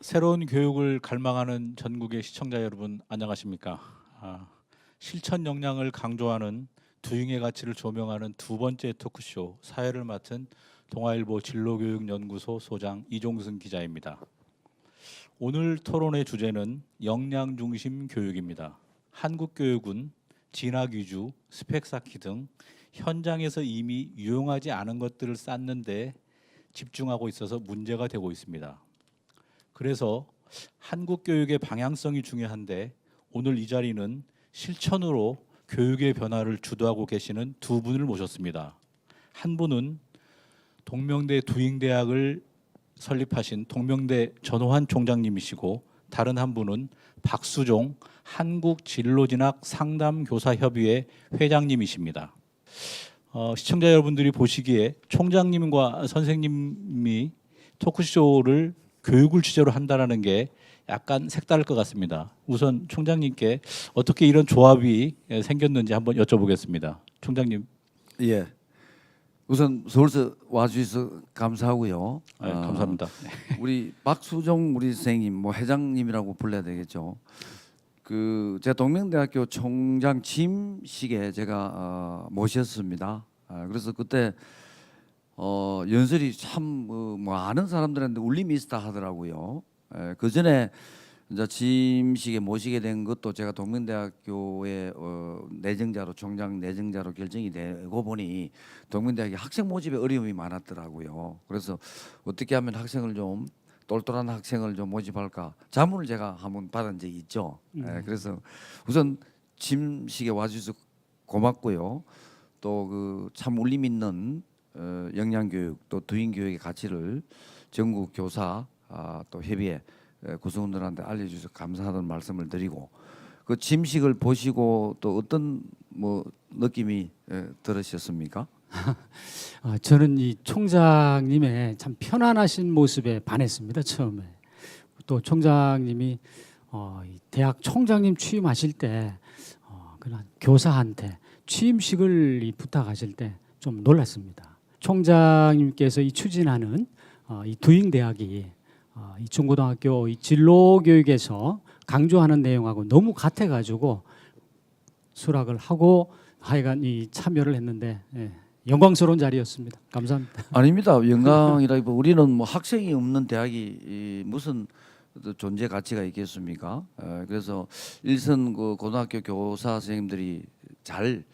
새로운 교육을 갈망하는 전국의 시청자 여러분 안녕하십니까? 실천 역량을 강조하는 두잉의 가치를 조명하는 두 번째 토크쇼 사회를 맡은 동아일보 진로교육연구소 소장 이종승 기자입니다. 오늘 토론의 주제는 역량 중심 교육입니다. 한국 교육은 진학 위주, 스펙 쌓기 등 현장에서 이미 유용하지 않은 것들을 쌓는 데 집중하고 있어서 문제가 되고 있습니다. 그래서 한국 교육의 방향성이 중요한데 오늘 이 자리는 실천으로 교육의 변화를 주도하고 계시는 두 분을 모셨습니다. 한 분은 동명대 두잉대학을 설립하신 동명대 전호환 총장님이시고 다른 한 분은 박수종 한국진로진학 상담교사협의회 회장님이십니다. 시청자 여러분들이 보시기에 총장님과 선생님이 토크쇼를 교육을 주제로 한다는 게 약간 색다를 것 같습니다. 우선 총장님께 어떻게 이런 조합이 생겼는지 한번 여쭤보겠습니다. 총장님. 예. 우선 서울서 와주셔서 감사하고요. 네, 감사합니다. 우리 박수종 우리 선생님, 뭐 회장님이라고 불러야 되겠죠. 제가 동명대학교 총장 취임식에 제가 모셨습니다. 그래서 그때 연설이 참 뭐 아는 사람들한테 울림이 있다 하더라고요. 그 전에 이제 취임식에 모시게 된 것도 제가 동명대학교의 내정자로 총장 내정자로 결정이 되고 보니 동명대학이 학생 모집에 어려움이 많았더라고요. 그래서 어떻게 하면 학생을 좀 똘똘한 학생을 좀 모집할까 자문을 제가 한번 받은 적이 있죠. 그래서 우선 취임식에 와주셔서 고맙고요. 또 그 참 울림 있는 역량교육 또 두잉교육의 가치를 전국 교사 또 협의회 구성원들한테 알려주셔서 감사하다는 말씀을 드리고 그 취임식을 보시고 또 어떤 뭐 느낌이 들으셨습니까? 저는 이 총장님의 참 편안하신 모습에 반했습니다. 처음에 또 총장님이 이 대학 총장님 취임하실 때 그냥 교사한테 취임식을 부탁하실 때 좀 놀랐습니다. 총장님께서 이 추진하는 이 두잉대학이 이 중고등학교 이 진로 교육에서 강조하는 내용하고 너무 같아가지고 수락을 하고 하여간 이 참여를 했는데 영광스러운 자리였습니다. 감사합니다. 아닙니다. 영광이라기보다 우리는 뭐 학생이 없는 대학이 무슨 존재 가치가 있겠습니까? 그래서 일선 그 고등학교 교사 선생님들이 잘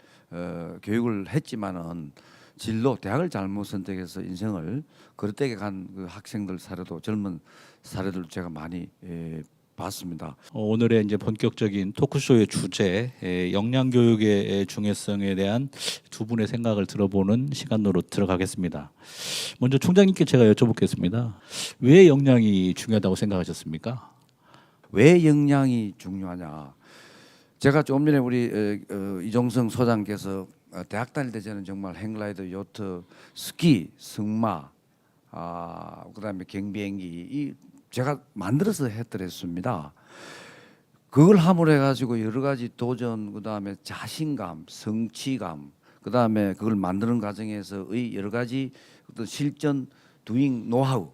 교육을 했지만은 진로 대학을 잘못 선택해서 인생을 거르되게 간 그 학생들 사례도 젊은 사례들 제가 많이 봤습니다. 오늘의 이제 본격적인 토크쇼의 주제 역량 교육의 중요성에 대한 두 분의 생각을 들어보는 시간으로 들어가겠습니다. 먼저 총장님께 제가 여쭤보겠습니다. 왜 역량이 중요하다고 생각하셨습니까? 왜 역량이 중요하냐? 제가 좀 전에 우리 이종성 소장께서 대학 다닐 때 저는 정말 행글라이더, 요트, 스키, 승마, 그다음에 경비행기 이 제가 만들어서 했더랬습니다. 그걸 함으로 해가지고 여러 가지 도전, 그다음에 자신감, 성취감, 그다음에 그걸 만드는 과정에서의 여러 가지 어떤 실전, 두잉, 노하우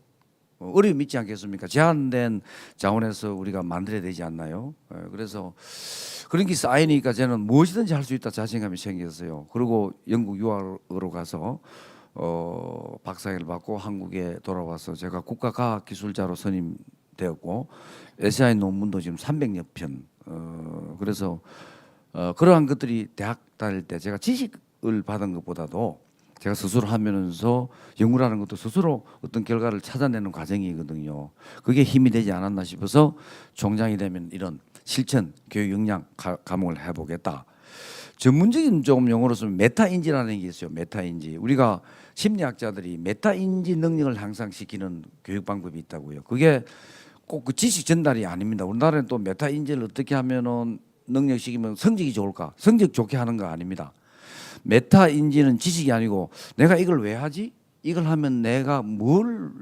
어려움 있지 않겠습니까? 제한된 자원에서 우리가 만들어야 되지 않나요? 그래서 그런 게 쌓이니까 저는 무엇이든지 할 수 있다 자신감이 생겼어요. 그리고 영국 유학으로 가서 박사학위를 받고 한국에 돌아와서 제가 국가과학기술자로 선임되었고 SI 논문도 지금 300여 편. 그래서 그러한 것들이 대학 다닐 때 제가 지식을 받은 것보다도 제가 스스로 하면서 연구라는 것도 스스로 어떤 결과를 찾아내는 과정이거든요. 그게 힘이 되지 않았나 싶어서 총장이 되면 이런 실천, 교육 역량 과목을 해보겠다. 전문적인 조금 용어로 쓰면 메타인지라는 게 있어요. 메타인지. 우리가 심리학자들이 메타인지 능력을 향상시키는 교육 방법이 있다고요. 그게 꼭 그 지식 전달이 아닙니다. 우리나라는 또 메타인지를 어떻게 하면은 능력시키면 성적이 좋을까? 성적 좋게 하는 거 아닙니다. 메타인지는 지식이 아니고 내가 이걸 왜 하지? 이걸 하면 내가 뭘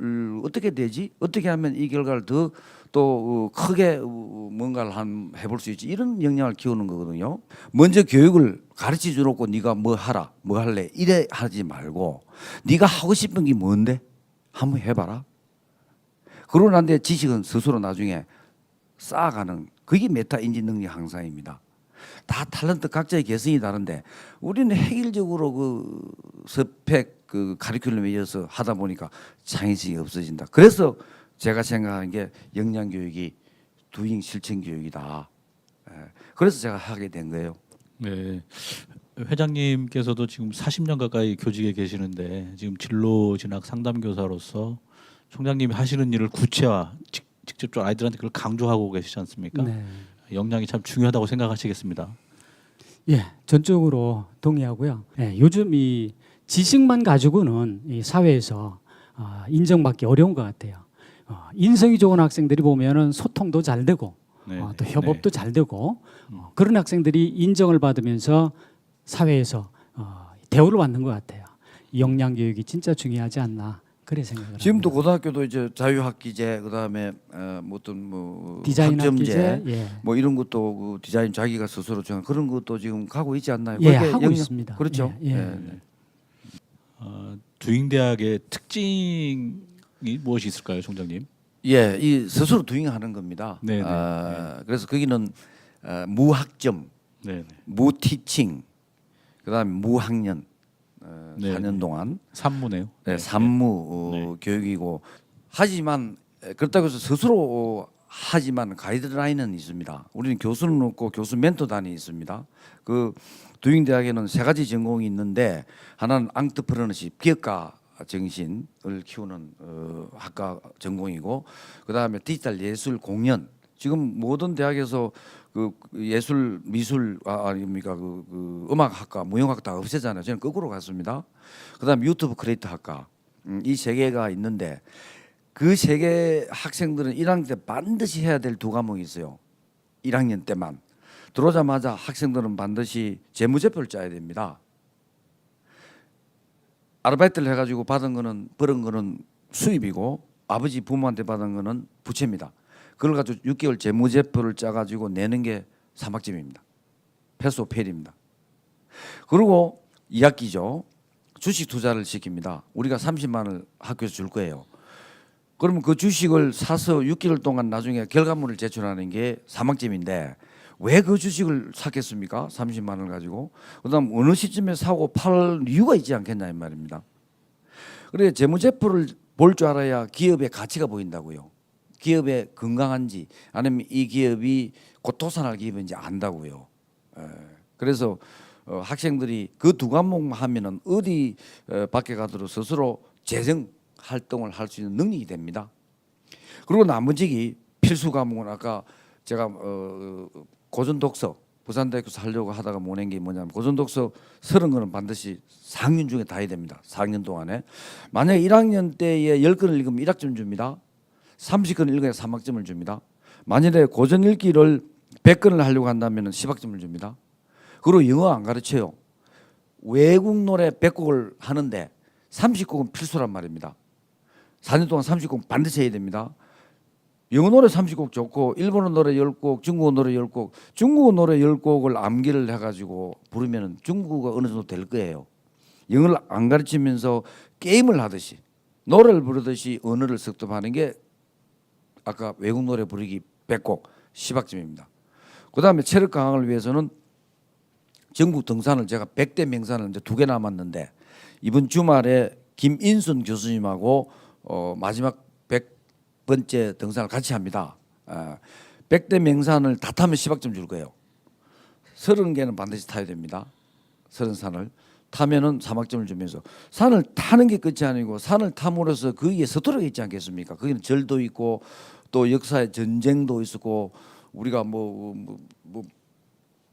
어떻게 되지? 어떻게 하면 이 결과를 더 또 크게 뭔가를 해볼 수 있지? 이런 역량을 키우는 거거든요. 먼저 교육을 가르쳐 주놓고 네가 뭐 하라, 뭐 할래 이래 하지 말고 네가 하고 싶은 게 뭔데? 한번 해봐라. 그러고 난 뒤에 지식은 스스로 나중에 쌓아가는 그게 메타 인지 능력 향상입니다. 다 탤런트 각자의 개성이 다른데 우리는 획일적으로 그 스펙 그 카리큘럼에 이어서 하다 보니까 창의성이 없어진다. 그래서 제가 생각하는 게 역량 교육이 두잉 실천 교육이다. 그래서 제가 하게 된 거예요. 네. 회장님께서도 지금 40년 가까이 교직에 계시는데 지금 진로 진학 상담 교사로서 총장님이 하시는 일을 구체화 직접적으로 아이들한테 그걸 강조하고 계시지 않습니까? 네. 역량이 참 중요하다고 생각하시겠습니다. 예, 전적으로 동의하고요. 예, 요즘 이 지식만 가지고는 이 사회에서 인정받기 어려운 것 같아요. 인성이 좋은 학생들이 보면은 소통도 잘 되고 네, 또 협업도 잘 되고 그런 학생들이 인정을 받으면서 사회에서 대우를 받는 것 같아요. 이 역량 교육이 진짜 중요하지 않나 그래 생각을 지금도 합니다. 고등학교도 이제 자유학기제 그다음에 어떤 뭐 디자인 학점제 학기제 예. 뭐 이런 것도 그 디자인 자기가 스스로 정한 그런 것도 지금 가고 있지 않나요? 예, 그게 하고 있습니다. 그렇죠. 예, 예. 네. 두잉대학의 특징이 무엇이 있을까요, 총장님? 예, 이 스스로 두잉하는 겁니다. 네, 네, 그래서 거기는 무학점, 네, 무티칭, 그다음에 무학년 네, 4년 네. 동안 산무네요. 산무 네. 교육이고 하지만 그렇다고 해서 스스로 하지만 가이드라인은 있습니다. 우리는 교수는 없고 교수 멘토단이 있습니다. 그 두잉 대학에는 세 가지 전공이 있는데 하나는 앙트프러너십 기업가 정신을 키우는 학과 전공이고 그다음에 디지털 예술 공연 지금 모든 대학에서 그 예술 미술 아닙니까 그 음악학과 무용학과 다 없애잖아요. 저는 거꾸로 갔습니다. 그다음 유튜브 크리에이터 학과 이 세 개가 있는데 그 세 개 학생들은 1학년 때 반드시 해야 될 두 과목이 있어요. 1학년 때만 들어오자마자 학생들은 반드시 재무제표를 짜야 됩니다. 아르바이트를 해가지고 받은 거는 벌은 거는 수입이고 아버지 부모한테 받은 거는 부채입니다. 그걸 가지고 6개월 재무제표를 짜가지고 내는 게 3학점입니다. 패스 오브 페일입니다. 그리고 2학기죠. 주식 투자를 시킵니다. 우리가 30만 원을 학교에서 줄 거예요. 그러면 그 주식을 사서 6개월 동안 나중에 결과물을 제출하는 게 3학점인데 왜 그 주식을 샀겠습니까? 30만 원을 가지고. 그다음 어느 시점에 사고 팔 이유가 있지 않겠냐 이 말입니다. 그래 재무제표를 볼 줄 알아야 기업의 가치가 보인다고요. 기업의 건강한지 아니면 이 기업이 곧 도산할 기업인지 안다고요. 그래서 학생들이 그 두 과목 하면은 어디 밖에 가더라도 스스로 재정 활동을 할 수 있는 능력이 됩니다. 그리고 나머지 필수 과목은 아까 제가 고전 독서 부산대학교에서 하려고 하다가 못 낸 게 뭐냐면 고전 독서 30권은 반드시 4학년 중에 다 해야 됩니다. 4학년 동안에 만약에 1학년 때에 10권을 읽으면 1학점 줍니다. 30권을 읽어야 3학점을 줍니다. 만일에 고전 읽기를 100권을 하려고 한다면 10학점을 줍니다. 그리고 영어 안 가르쳐요. 외국 노래 100곡을 하는데 30곡은 필수란 말입니다. 4년 동안 30곡 반드시 해야 됩니다. 영어 노래 30곡 좋고 일본어 노래 10곡, 중국어 노래 10곡, 중국어 노래 10곡을 암기를 해가지고 부르면 중국어가 어느 정도 될 거예요. 영어를 안 가르치면서 게임을 하듯이 노래를 부르듯이 언어를 습득하는 게 아까 외국 노래 부르기 100곡 10학점입니다. 그다음에 체력 강화를 위해서는 전국 등산을 제가 100대 명산을 이제 2개 남았는데 이번 주말에 김인순 교수님하고 마지막 100번째 등산을 같이 합니다. 100대 명산을 다 타면 10학점 줄 거예요. 30개는 반드시 타야 됩니다. 30산을 타면은 3학점을 주면서 산을 타는 게 끝이 아니고 산을 탐으로써 거기에 서투르게 있지 않겠습니까? 거기는 절도 있고 또 역사의 전쟁도 있었고 우리가 뭐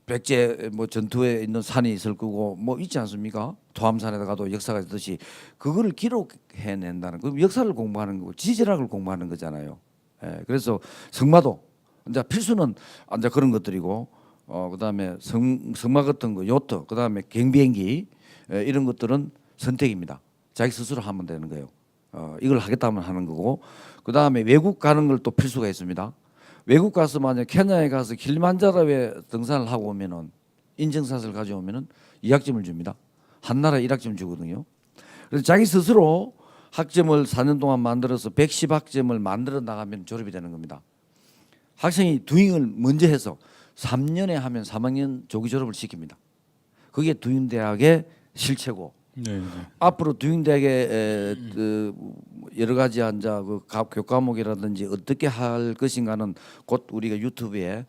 백제 뭐 전투에 있는 산이 있을 거고 뭐 있지 않습니까? 토암산에다 가도 역사가 있듯이 그거를 기록해낸다는 그 역사를 공부하는 거고 지질학을 공부하는 거잖아요. 그래서 성마도 이제 필수는 이제 그런 것들이고 그다음에 성마 같은 거 요트 그다음에 경비행기 이런 것들은 선택입니다. 자기 스스로 하면 되는 거예요. 이걸 하겠다면 하는 거고 그다음에 외국 가는 걸 또 필수가 있습니다. 외국 가서 만약 케냐에 가서 킬리만자로에 등산을 하고 오면은 인증샷을 가져오면은 2학점을 줍니다. 한 나라에 1학점 주거든요. 그래서 자기 스스로 학점을 4년 동안 만들어서 110학점을 만들어 나가면 졸업이 되는 겁니다. 학생이 두잉을 먼저 해서 3년에 하면 3학년 조기 졸업을 시킵니다. 그게 두잉대학의 실체고 네, 네. 앞으로 두잉대학의 그 여러 가지 한자 그 교과목이라든지 어떻게 할 것인가는 곧 우리가 유튜브에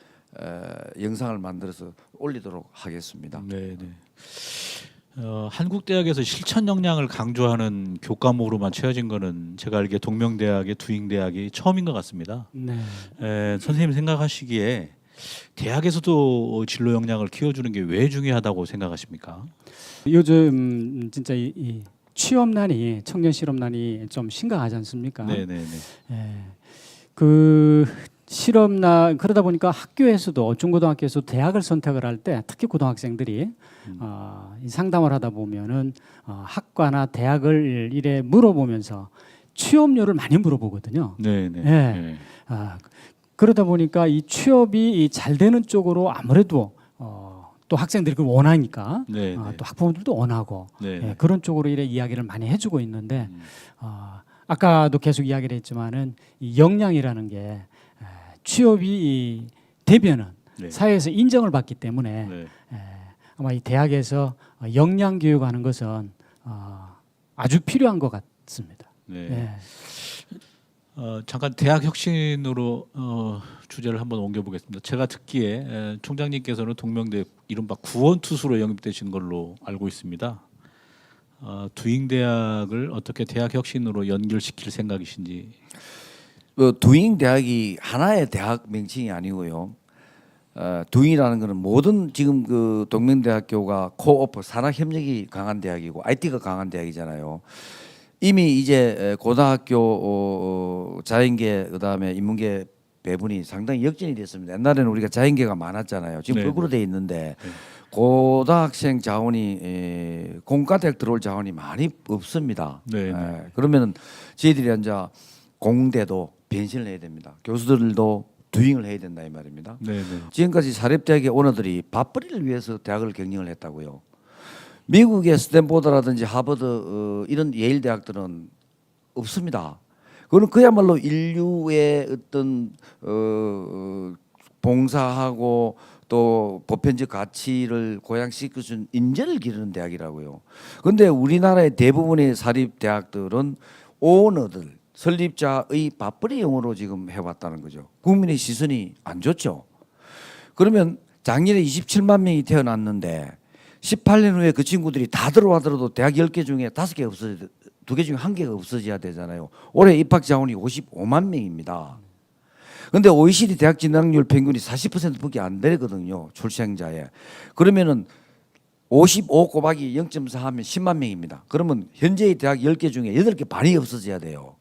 영상을 만들어서 올리도록 하겠습니다. 네, 네. 한국 대학에서 실천 역량을 강조하는 교과목으로만 채워진 거는 제가 알기에 동명대학의 두잉대학이 처음인 것 같습니다. 네. 선생님 생각하시기에 대학에서도 진로 역량을 키워주는 게 왜 중요하다고 생각하십니까? 요즘 진짜 이 취업난이 청년 실업난이 좀 심각하지 않습니까? 네, 네, 네. 예. 그 실업난 그러다 보니까 학교에서도 중고등학교에서 대학을 선택을 할 때 특히 고등학생들이 이 상담을 하다 보면은 학과나 대학을 이래 물어보면서 취업료를 많이 물어보거든요. 네, 네. 예. 네. 그러다 보니까 이 취업이 잘 되는 쪽으로 아무래도 또 학생들이 그걸 원하니까 네, 네. 또 학부모들도 원하고 네, 예, 네. 그런 쪽으로 이래 이야기를 많이 해주고 있는데 아까도 계속 이야기를 했지만은 이 역량이라는 게 취업이 되면은 네. 사회에서 인정을 받기 때문에 네. 아마 이 대학에서 역량 교육하는 것은 아주 필요한 것 같습니다. 네. 예. 잠깐 대학 혁신으로 주제를 한번 옮겨보겠습니다. 제가 듣기에 총장님께서는 동명대 이른바 구원투수로 영입되신 걸로 알고 있습니다. 두잉대학을 어떻게 대학 혁신으로 연결시킬 생각이신지. 두잉대학이 하나의 대학 명칭이 아니고요. 두잉이라는 것은 모든 지금 그 동명대학교가 코오프 산학협력이 강한 대학이고 IT가 강한 대학이잖아요. 이미 이제 고등학교 자연계 그다음에 인문계 배분이 상당히 역전이 됐습니다. 옛날에는 우리가 자연계가 많았잖아요. 지금 네, 거꾸로 돼 있는데 고등학생 자원이 공과대학 들어올 자원이 많이 없습니다. 네, 네. 그러면은 저희들이 이제 공대도 변신을 해야 됩니다. 교수들도 두잉을 해야 된다 이 말입니다. 네, 네. 지금까지 사립대학의 오너들이 밥벌이를 위해서 대학을 경영을 했다고요. 미국의 스탠포드라든지 하버드 이런 예일 대학들은 없습니다. 그거는 그야말로 인류의 어떤 봉사하고 또 보편적 가치를 고양시킬 수 있는 인재를 기르는 대학이라고요. 그런데 우리나라의 대부분의 사립 대학들은 오너들 설립자의 밥벌이용으로 지금 해왔다는 거죠. 국민의 시선이 안 좋죠. 그러면 작년에 27만 명이 태어났는데 18년 후에 그 친구들이 다 들어와더라도 대학 10개 중에 5개 없어져 2개 중에 1개가 없어져야 되잖아요. 올해 입학 자원이 55만 명입니다. 그런데 OECD 대학 진학률 평균이 40%밖에 안 되거든요. 출생자에. 그러면은 55 곱하기 0.4 하면 10만 명입니다. 그러면 현재의 대학 10개 중에 8개 반이 없어져야 돼요.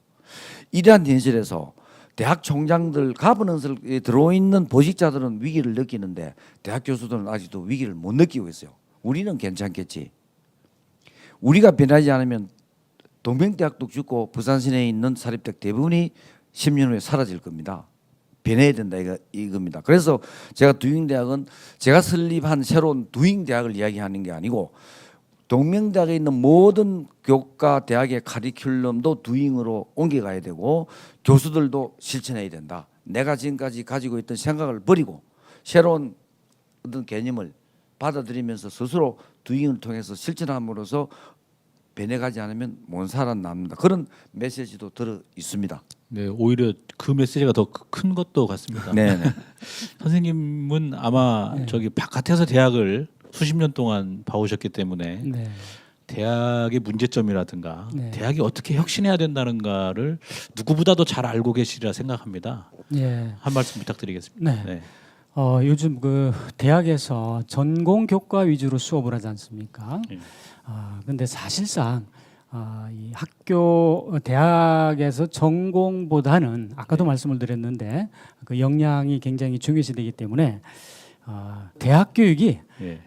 이러한 현실에서 대학 총장들 가버넌스에 들어있는 보직자들은 위기를 느끼는데 대학 교수들은 아직도 위기를 못 느끼고 있어요. 우리는 괜찮겠지. 우리가 변하지 않으면 동명대학도 죽고 부산 시내에 있는 사립대학 대부분이 10년 후에 사라질 겁니다. 변해야 된다 이겁니다. 그래서 제가 두잉대학은 제가 설립한 새로운 두잉대학을 이야기하는 게 아니고 동명대학에 있는 모든 교과 대학의 카리큘럼도 두잉으로 옮겨가야 되고 교수들도 실천해야 된다. 내가 지금까지 가지고 있던 생각을 버리고 새로운 어떤 개념을 받아들이면서 스스로 두잉을 통해서 실천함으로써 변해가지 않으면 못 살아남는다. 그런 메시지도 들어 있습니다. 네, 오히려 그 메시지가 더 큰 것도 같습니다. 네. 선생님은 아마 저기 바깥에서 대학을 수십 년 동안 봐오셨기 때문에 네. 대학의 문제점이라든가 네. 대학이 어떻게 혁신해야 된다는가를 누구보다도 잘 알고 계시리라 생각합니다. 예. 한 말씀 부탁드리겠습니다. 네. 네. 요즘 그 대학에서 전공 교과 위주로 수업을 하지 않습니까? 네. 근데 사실상 이 학교 대학에서 전공보다는 아까도 말씀을 드렸는데 그 역량이 굉장히 중요시되기 때문에 대학 교육이 예.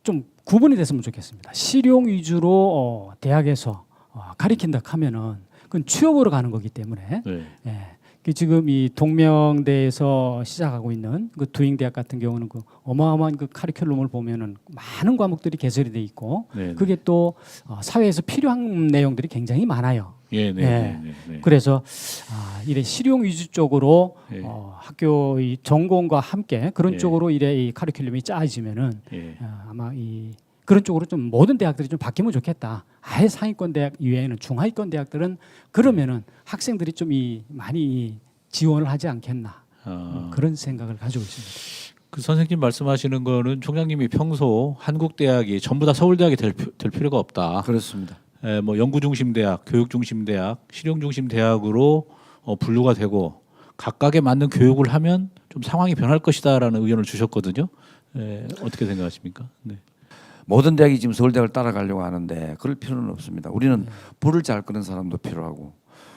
좀 구분이 됐으면 좋겠습니다. 실용 위주로 대학에서 가리킨다 하면은 그건 취업으로 가는 거기 때문에 네. 예, 지금 이 동명대에서 시작하고 있는 그 두잉대학 같은 경우는 그 어마어마한 그 카리큘럼을 보면은 많은 과목들이 개설이 돼 있고 네, 네. 그게 또 사회에서 필요한 내용들이 굉장히 많아요. 예, 네, 예. 네, 네, 네. 그래서 이래 실용 위주 쪽으로 예. 학교 이 전공과 함께 그런 예. 쪽으로 이래 이 카리큘럼이 짜지면은 예. 아마 이 그런 쪽으로 좀 모든 대학들이 좀 바뀌면 좋겠다. 아예 상위권 대학 이외에는 중하위권 대학들은 그러면은 학생들이 좀 많이 지원을 하지 않겠나 그런 생각을 가지고 있습니다. 그 선생님 말씀하시는 거는 총장님이 평소 한국 대학이 전부 다 서울대학이 될 필요가 없다. 그렇습니다. 뭐 연구 중심 대학, 교육 중심 대학, 실용 중심 대학으로 분류가 되고 각각에 맞는 교육을 하면 좀 상황이 변할 것이다라는 의견을 주셨거든요. 어떻게 생각하십니까? 네. 모든 대학이 지금 서울대학을 따라가려고 하는데 그럴 필요는 없습니다. 우리는 불을 잘 끄는 사람도 필요하고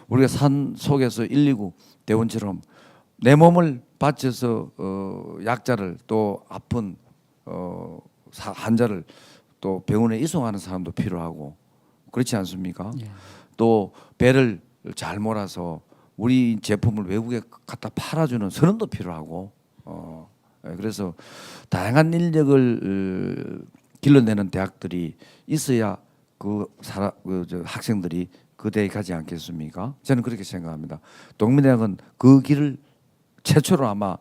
우리가 산 속에서 119 대원처럼 내 몸을 바쳐서 약자를 또 아픈 환자를 또 병원에 이송하는 사람도 필요하고 그렇지 않습니까? 예. 또 배를 잘 몰아서 우리 제품을 외국에 갖다 팔아주는 선원도 필요하고 그래서 다양한 인력을 길러내는 대학들이 있어야 저 학생들이 그 대에 가지 않겠습니까? 저는 그렇게 생각합니다. 동민대학은 그 길을 최초로 아마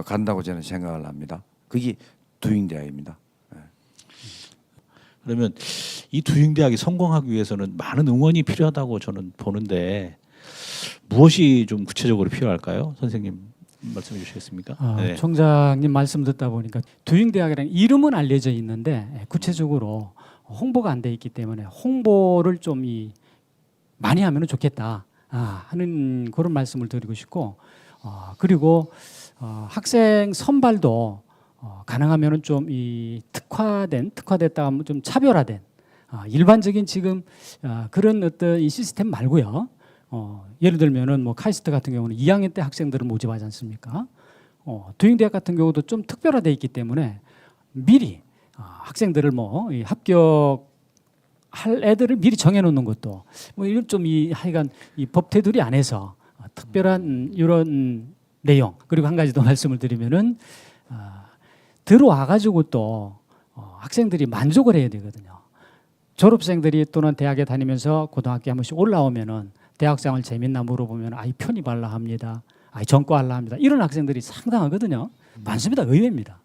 간다고 저는 생각을 합니다. 그게 두잉대학입니다. 그러면 이 두잉대학이 성공하기 위해서는 많은 응원이 필요하다고 저는 보는데 무엇이 좀 구체적으로 필요할까요? 선생님 말씀해 주시겠습니까? 네. 총장님 말씀 듣다 보니까 두잉대학이라는 이름은 알려져 있는데 구체적으로 홍보가 안 돼 있기 때문에 홍보를 좀 많이 하면 좋겠다 하는 그런 말씀을 드리고 싶고 그리고 학생 선발도 가능하면은 좀 특화됐다 하면 좀 차별화된 일반적인 지금 그런 어떤 이 시스템 말고요. 예를 들면은 뭐 카이스트 같은 경우는 2학년 때 학생들을 모집하지 않습니까? 두잉대학 같은 경우도 좀 특별화돼 있기 때문에 미리 학생들을 이 합격할 애들을 미리 정해놓는 것도 뭐 이런 좀 하여간 이 법 테두리 안에서 특별한 이런 내용 그리고 한 가지 더 말씀을 드리면은 들어와 가지고 또 학생들이 만족을 해야 되거든요. 졸업생들이 또는 대학에 다니면서 고등학교에 한 번씩 올라오면은 대학생활 재밌나 물어보면 편입할라 합니다. 전과할라 합니다. 이런 학생들이 상당하거든요. 많습니다. 의외입니다.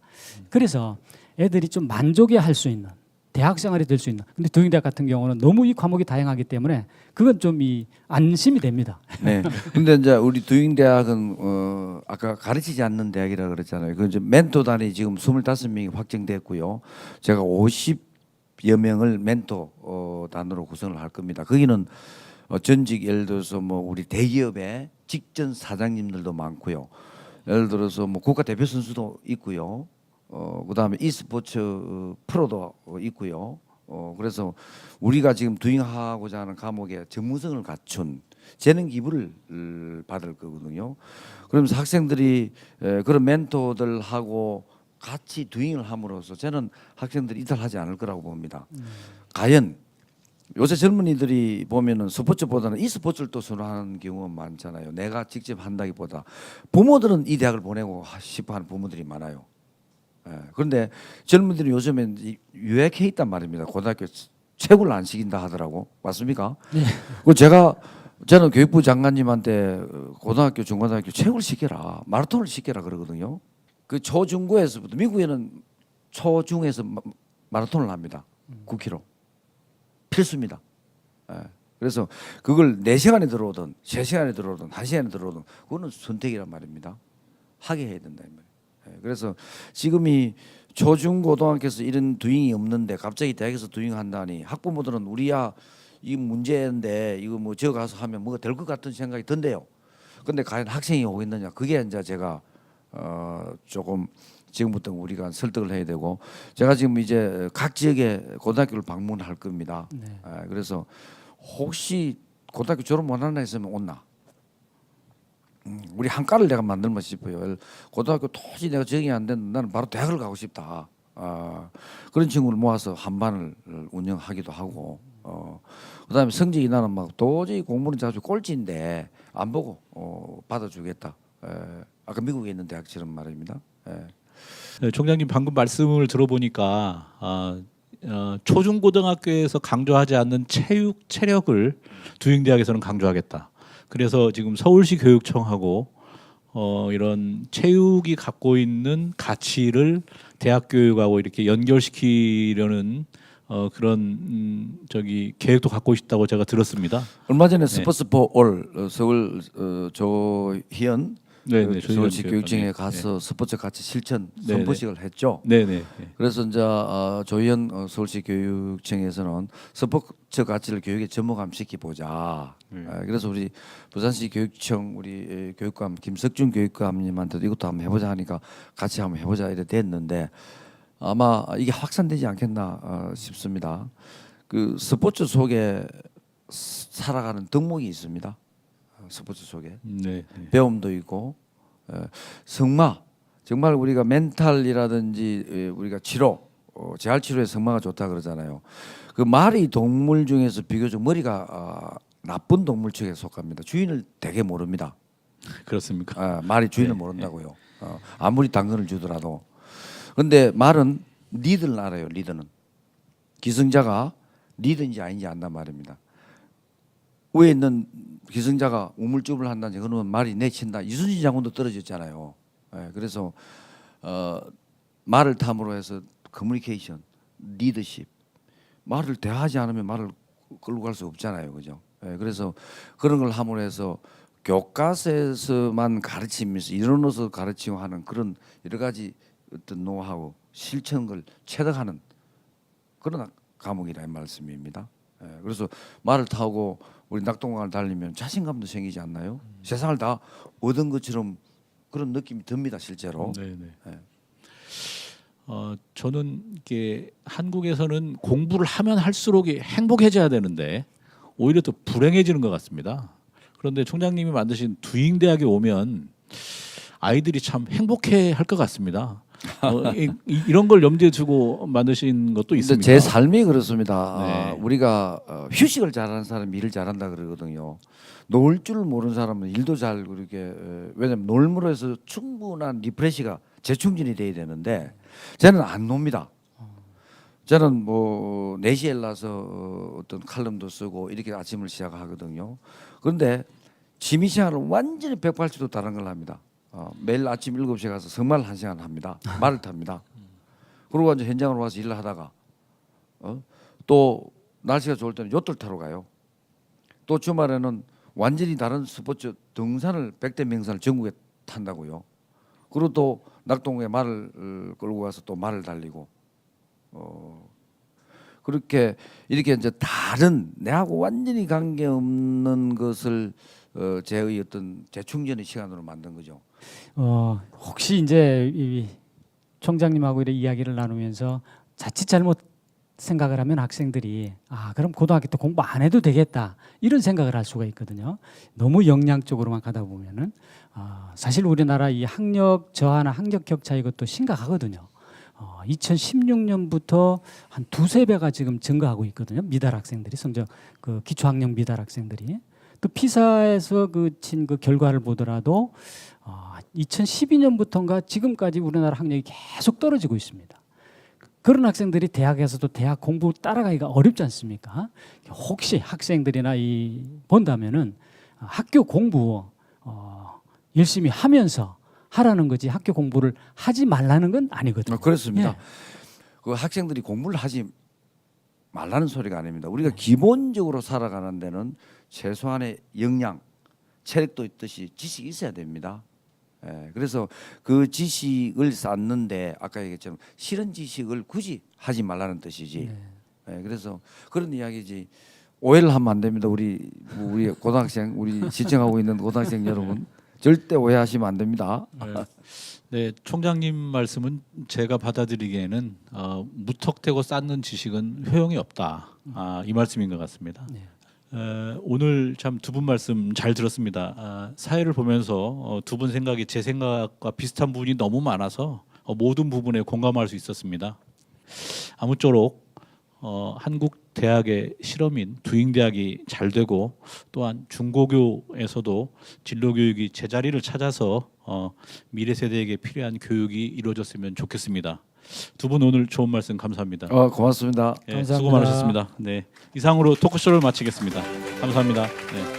그래서 애들이 좀 만족해 할 수 있는 대학생활이 될 수 있는. 근데 두잉대학 같은 경우는 너무 이 과목이 다양하기 때문에 그건 좀 안심이 됩니다. 네. 근데 이제 우리 두잉대학은 아까 가르치지 않는 대학이라 그랬잖아요. 그 이제 멘토단이 지금 25명이 확정됐고요. 제가 50여 명을 멘토단으로 구성을 할 겁니다. 거기는 전직 예를 들어서 뭐 우리 대기업의 직전 사장님들도 많고요. 예를 들어서 뭐 국가 대표 선수도 있고요. 그다음에 e스포츠 프로도 있고요. 그래서 우리가 지금 두잉하고자 하는 과목에 전문성을 갖춘 재능 기부를 받을 거거든요. 그러면서 학생들이 그런 멘토들하고 같이 두잉을 함으로써 저는 학생들이 이탈하지 않을 거라고 봅니다. 과연 요새 젊은이들이 보면은 스포츠보다는 e스포츠를 또 선호하는 경우가 많잖아요. 내가 직접 한다기보다 부모들은 이 대학을 보내고 싶어하는 부모들이 많아요. 그런데 젊은이들이 요즘엔 유학해 있단 말입니다. 고등학교 체육을 안 시킨다 하더라고. 맞습니까? 네. 저는 교육부 장관님한테 고등학교, 중고등학교 체육을 시켜라, 마라톤을 시켜라 그러거든요. 그 초중고에서부터 미국에는 초중에서 마라톤을 합니다. 9km 필수입니다. 그래서 그걸 4시간에 들어오든 3시간에 들어오든 1시간에 들어오든 그거는 선택이란 말입니다. 하게 해야 된다 이 말이에요. 그래서 지금 이 초중고등학교에서 이런 두잉이 없는데 갑자기 대학에서 두잉한다니 학부모들은 우리야 이 문제인데 이거 뭐 저 가서 하면 뭐가 될 것 같은 생각이 든대요. 근데 과연 학생이 오겠느냐? 그게 이제 제가 조금 지금부터 우리가 설득을 해야 되고 제가 지금 이제 각 지역의 고등학교를 방문할 겁니다. 네. 그래서 혹시 고등학교 졸업 못하는 애 있으면 온나? 우리 한과를 내가 만들면 싶어요. 고등학교 도저히 내가 적응이 안 되는데 나는 바로 대학을 가고 싶다. 그런 친구를 모아서 한 반을 운영하기도 하고 그다음에 성적 인하는 막 도저히 공부는 자주 꼴찌인데 안 보고 받아주겠다. 아까 미국에 있는 대학처럼 말입니다. 네, 총장님 방금 말씀을 들어보니까 초중고등학교에서 강조하지 않는 체력을 두잉대학에서는 강조하겠다. 그래서 지금 서울시 교육청하고 이런 체육이 갖고 있는 가치를 대학 교육하고 이렇게 연결시키려는 그런 저기 계획도 갖고 있다고 제가 들었습니다. 얼마 전에 네. 스포츠 포올 서울 조희연 네네, 서울시 조희연 교육청에 교육감님. 가서 스포츠 가치 실천 네네. 선포식을 했죠. 네네. 그래서 이제 조희연 서울시 교육청에서는 스포츠 가치를 교육에 접목시키 보자. 그래서 우리 부산시 교육청 우리 교육감 김석준 교육감님한테도 이것도 한번 해보자 하니까 같이 한번 해보자 이래 됐는데 아마 이게 확산되지 않겠나 싶습니다. 그 스포츠 속에 살아가는 덕목이 있습니다. 스포츠 속에 네. 배움도 있고 성마 정말 우리가 멘탈이라든지 우리가 치료 재활 치료에 성마가 좋다 그러잖아요. 그 말이 동물 중에서 비교적 머리가 나쁜 동물 측에 속합니다. 주인을 되게 모릅니다. 그렇습니까? 말이 주인을 모른다고요. 아무리 당근을 주더라도. 근데 말은 리드를 알아요. 리드는 기승자가 리드인지 아닌지 안단 말입니다. 위에 있는 기승자가 우물쭈물 한다든지 그러면 말이 내친다. 이순신 장군도 떨어졌잖아요. 그래서 말을 탐으로 해서 커뮤니케이션, 리더십. 말을 대화하지 않으면 말을 끌고 갈 수 없잖아요, 그죠? 그래서 그런 걸 함으로 해서 교과서에서만 가르치면서 이론으로서 가르치고 하는 그런 여러 가지 어떤 노하우, 실천을 체득하는 그런 과목이라 이 말씀입니다. 그래서 말을 타고 우리 낙동강을 달리면 자신감도 생기지 않나요? 세상을 다 얻은 것처럼 그런 느낌이 듭니다, 실제로. 네네. 저는 이게 한국에서는 공부를 하면 할수록 행복해져야 되는데 오히려 더 불행해지는 것 같습니다. 그런데 총장님이 만드신 두잉대학에 오면 아이들이 참 행복해할 것 같습니다. 이런 걸 염두에 두고 만드신 것도 근데 있습니다. 제 삶이 그렇습니다. 네. 우리가 휴식을 잘하는 사람이 일을 잘한다 그러거든요. 놀 줄 모르는 사람은 일도 잘 그렇게 왜냐면 놀므로 해서 충분한 리프레시가 재충전이 돼야 되는데 저는 안 놉니다. 저는 뭐 4시에 일어나서 어떤 칼럼도 쓰고 이렇게 아침을 시작하거든요. 그런데 취미 생활은 완전히 180도 다른 걸 합니다. 매일 아침 7시에 가서 성말 1시간 합니다. 말을 탑니다. 그리고 이제 현장으로 와서 일을 하다가 또 날씨가 좋을 때는 요트를 타러 가요. 또 주말에는 완전히 다른 스포츠 등산을 100대 명산을 전국에 탄다고요. 그리고 또 낙동에 말을 끌고 가서 또 말을 달리고 그렇게 이렇게 이제 다른 내하고 완전히 관계없는 것을 제의 어떤 재충전의 시간으로 만든 거죠. 혹시 이제 이 총장님하고 이렇게 이야기를 나누면서 자칫 잘못 생각을 하면 학생들이 그럼 고등학교 때 공부 안 해도 되겠다 이런 생각을 할 수가 있거든요. 너무 영양적으로만 가다 보면은 사실 우리나라 이 학력 저하나 학력 격차 이것도 심각하거든요. 2016년부터 한 2~3배가 지금 증가하고 있거든요. 미달 학생들이 성적 그 기초학력 미달 학생들이 또 피사에서 친 그 결과를 보더라도 2012년부터인가 지금까지 우리나라 학력이 계속 떨어지고 있습니다. 그런 학생들이 대학에서도 대학 공부 따라가기가 어렵지 않습니까? 혹시 학생들이나 본다면은 학교 공부 열심히 하면서 하라는 거지 학교 공부를 하지 말라는 건 아니거든요. 그렇습니다. 예. 그 학생들이 공부를 하지 말라는 소리가 아닙니다. 우리가 기본적으로 살아가는 데는 최소한의 역량, 체력도 있듯이 지식이 있어야 됩니다. 그래서 그 지식을 쌓는데 아까 얘기했처럼 싫은 지식을 굳이 하지 말라는 뜻이지. 그래서 그런 이야기지. 오해를 하면 안 됩니다. 우리 고등학생, 우리 시청하고 있는 고등학생 여러분 절대 오해하시면 안 됩니다. 네, 총장님 말씀은 제가 받아들이기에는 무턱대고 쌓는 지식은 효용이 없다. 이 말씀인 것 같습니다. 네. 오늘 참 두 분 말씀 잘 들었습니다. 사회를 보면서 두 분 생각이 제 생각과 비슷한 부분이 너무 많아서 모든 부분에 공감할 수 있었습니다. 아무쪼록 한국 대학의 실험인 두잉대학이 잘 되고 또한 중고교에서도 진로 교육이 제자리를 찾아서 미래 세대에게 필요한 교육이 이루어졌으면 좋겠습니다. 두 분 오늘 좋은 말씀 감사합니다. 고맙습니다. 예, 감사합니다. 수고 많으셨습니다. 네, 이상으로 토크쇼를 마치겠습니다. 감사합니다. 네.